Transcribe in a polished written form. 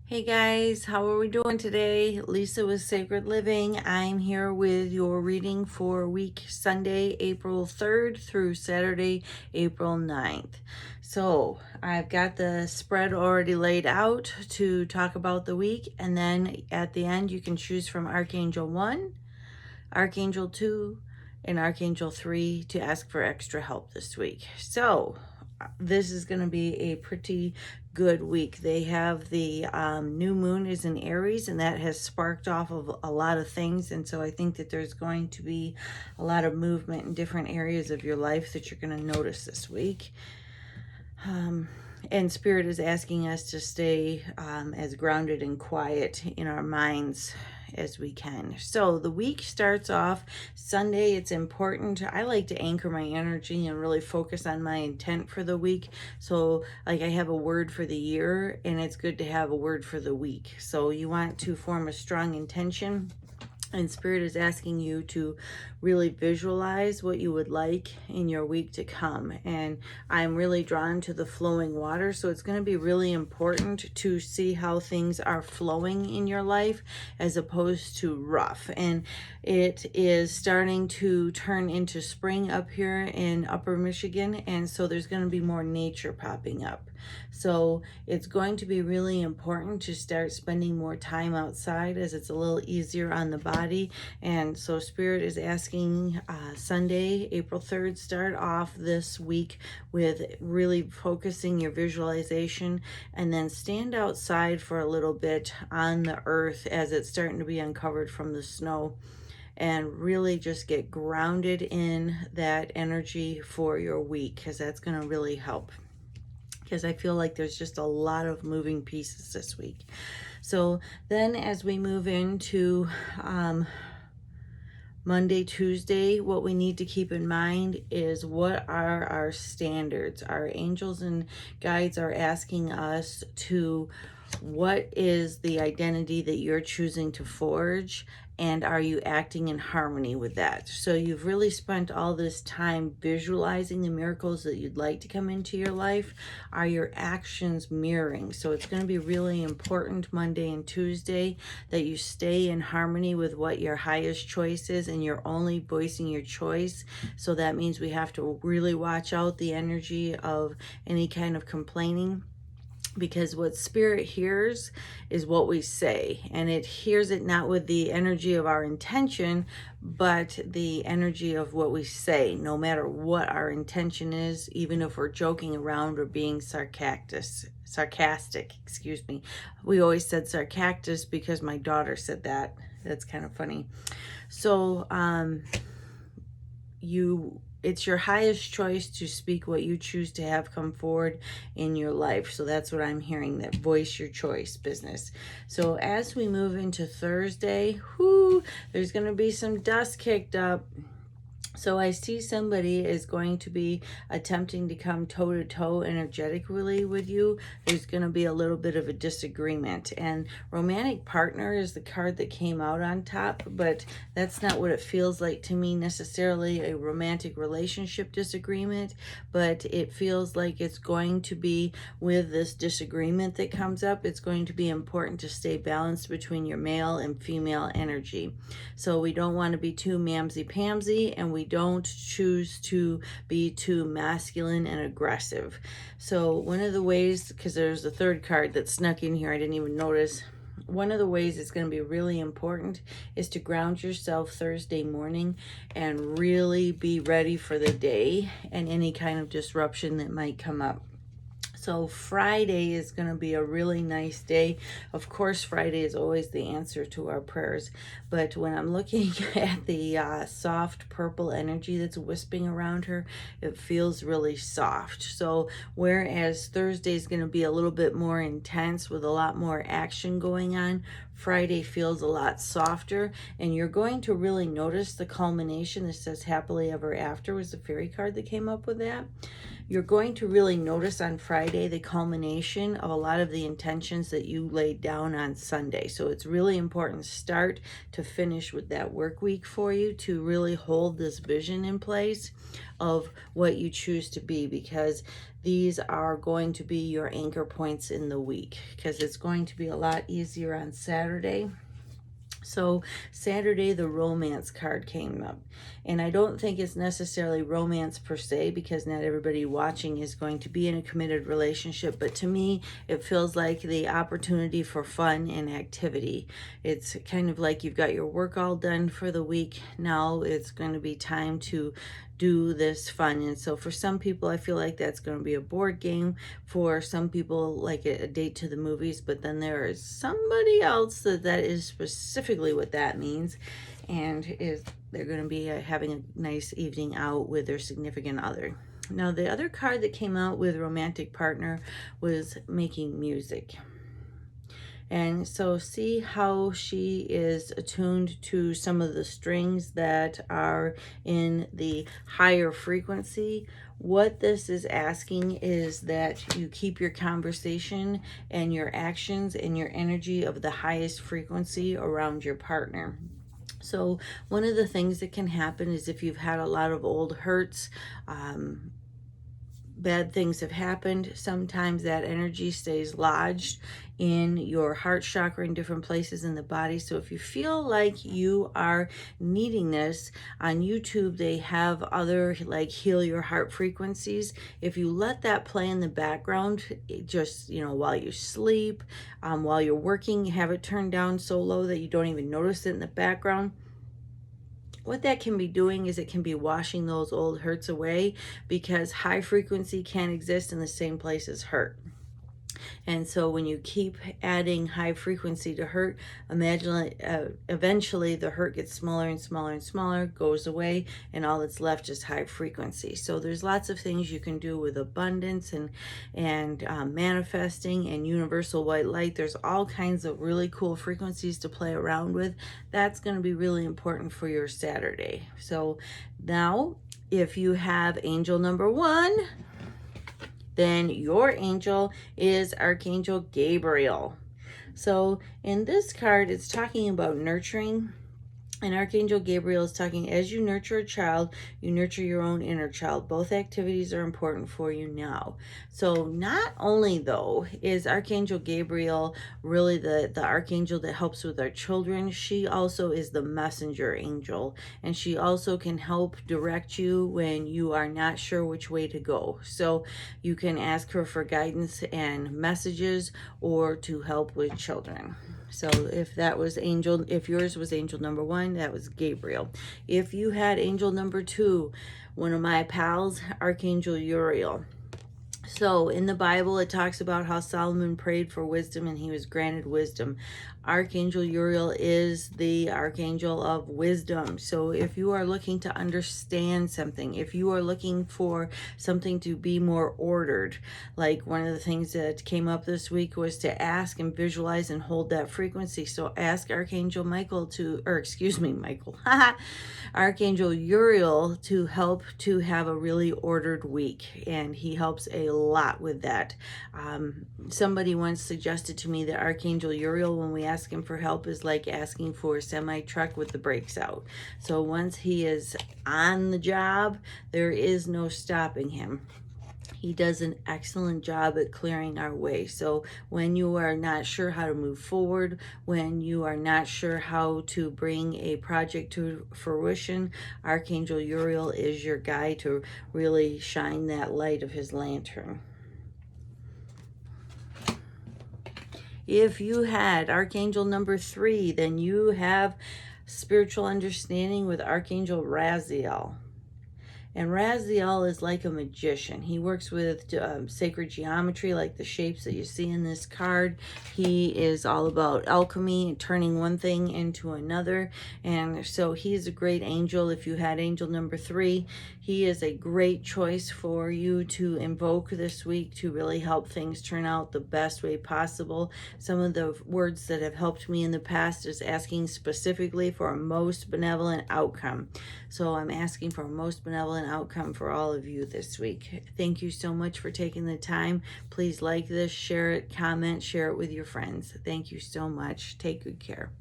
Hey guys, how are we doing today? Lisa with Sacred Living. I'm here with your reading for week Sunday, April 3rd through Saturday, April 9th. So I've got the spread already laid out to talk about the week, and then at the end you can choose from Archangel 1, Archangel 2, and Archangel 3 to ask for extra help this week. So this is going to be a pretty good week. They have the new moon is in Aries, and that has sparked off of a lot of things. And so I think that there's going to be a lot of movement in different areas of your life that you're going to notice this week. And Spirit is asking us to stay as grounded and quiet in our minds as we can. So the week starts off Sunday. It's important. I like to anchor my energy and really focus on my intent for the week. So like I have a word for the year, and it's good to have a word for the week. So you want to form a strong intention. And Spirit is asking you to really visualize what you would like in your week to come. And I'm really drawn to the flowing water. So it's going to be really important to see how things are flowing in your life as opposed to rough. And it is starting to turn into spring up here in Upper Michigan. And so there's going to be more nature popping up. So it's going to be really important to start spending more time outside, as it's a little easier on the body. And so Spirit is asking Sunday, April 3rd, start off this week with really focusing your visualization, and then stand outside for a little bit on the earth as it's starting to be uncovered from the snow, and really just get grounded in that energy for your week, because that's going to really help. Because I feel like there's just a lot of moving pieces this week. So then as we move into Monday, Tuesday, what we need to keep in mind is, what are our standards? Our angels and guides are asking us to, what is the identity that you're choosing to forge? And are you acting in harmony with that? So you've really spent all this time visualizing the miracles that you'd like to come into your life. Are your actions mirroring? So it's going to be really important Monday and Tuesday that you stay in harmony with what your highest choice is, and you're only voicing your choice. So that means we have to really watch out the energy of any kind of complaining, because what Spirit hears is what we say, and it hears it not with the energy of our intention, but the energy of what we say, no matter what our intention is, even if we're joking around or being sarcastic, excuse me. We always said sarcastic because my daughter said that. That's kind of funny. So it's your highest choice to speak what you choose to have come forward in your life. So that's what I'm hearing, that voice your choice business. So as we move into Thursday, there's going to be some dust kicked up. So I see somebody is going to be attempting to come toe-to-toe energetically with you. There's going to be a little bit of a disagreement. And romantic partner is the card that came out on top, but that's not what it feels like to me necessarily, a romantic relationship disagreement. But it feels like it's going to be, with this disagreement that comes up, it's going to be important to stay balanced between your male and female energy. So we don't want to be too mamsy-pamsy, and we don't choose to be too masculine and aggressive. So one of the ways, because there's a third card that snuck in here, I didn't even notice. One of the ways it's going to be really important is to ground yourself Thursday morning and really be ready for the day and any kind of disruption that might come up. So Friday is going to be a really nice day. Of course, Friday is always the answer to our prayers. But when I'm looking at the soft purple energy that's wisping around her, it feels really soft. So whereas Thursday is going to be a little bit more intense with a lot more action going on, Friday feels a lot softer, and you're going to really notice the culmination. This says happily ever after was the fairy card that came up with that. you're going to really notice on Friday the culmination of a lot of the intentions that you laid down on Sunday. So it's really important start to finish with that work week for you to really hold this vision in place of what you choose to be, because these are going to be your anchor points in the week, because it's going to be a lot easier on Saturday. So Saturday, the romance card came up, and I don't think it's necessarily romance per se, because not everybody watching is going to be in a committed relationship, but to me it feels like the opportunity for fun and activity. It's kind of like you've got your work all done for the week. Now it's going to be time to do this fun. And so for some people, I feel like that's going to be a board game. For some people, like a date to the movies. But then there is somebody else that is specifically what that means, and they're going to be having a nice evening out with their significant other. Now, the other card that came out with romantic partner was making music. And so see how she is attuned to some of the strings that are in the higher frequency. What this is asking is that you keep your conversation and your actions and your energy of the highest frequency around your partner. So one of the things that can happen is if you've had a lot of old hurts, bad things have happened, sometimes that energy stays lodged in your heart chakra in different places in the body. So if you feel like you are needing this, on YouTube they have other like heal your heart frequencies. If you let that play in the background, just while you sleep, while you're working, have it turned down so low that you don't even notice it in the background, what that can be doing is it can be washing those old hurts away, because high frequency can't exist in the same place as hurt. And so when you keep adding high frequency to hurt, imagine eventually the hurt gets smaller and smaller and smaller, goes away, and all that's left is high frequency. So there's lots of things you can do with abundance and manifesting and universal white light. There's all kinds of really cool frequencies to play around with. That's going to be really important for your Saturday. So now, if you have angel number 1, then your angel is Archangel Gabriel. So in this card, it's talking about nurturing. And Archangel Gabriel is talking, as you nurture a child, you nurture your own inner child. Both activities are important for you now. So not only, though, is Archangel Gabriel really the archangel that helps with our children, she also is the messenger angel. And she also can help direct you when you are not sure which way to go. So you can ask her for guidance and messages, or to help with children. So if yours was angel number 1, that was Gabriel. If you had angel number 2, one of my pals, Archangel Uriel. So in the Bible, it talks about how Solomon prayed for wisdom and he was granted wisdom. Archangel Uriel is the archangel of wisdom. So if you are looking to understand something, if you are looking for something to be more ordered, like one of the things that came up this week was to ask and visualize and hold that frequency. So ask Archangel Archangel Uriel to help to have a really ordered week, and he helps a lot with that. Somebody once suggested to me that Archangel Uriel, when we ask him for help, is like asking for a semi-truck with the brakes out. So once he is on the job, there is no stopping him. He does an excellent job at clearing our way. So when you are not sure how to move forward, when you are not sure how to bring a project to fruition, Archangel Uriel is your guide to really shine that light of his lantern. If you had Archangel number 3, then you have spiritual understanding with Archangel Raziel. And Raziel is like a magician. He works with sacred geometry, like the shapes that you see in this card. He is all about alchemy, turning one thing into another. And so he's a great angel. If you had angel number 3, he is a great choice for you to invoke this week to really help things turn out the best way possible. Some of the words that have helped me in the past is asking specifically for a most benevolent outcome. So I'm asking for a most benevolent excellent outcome for all of you this week. Thank you so much for taking the time. Please like this, share it, comment, share it with your friends. Thank you so much. Take good care.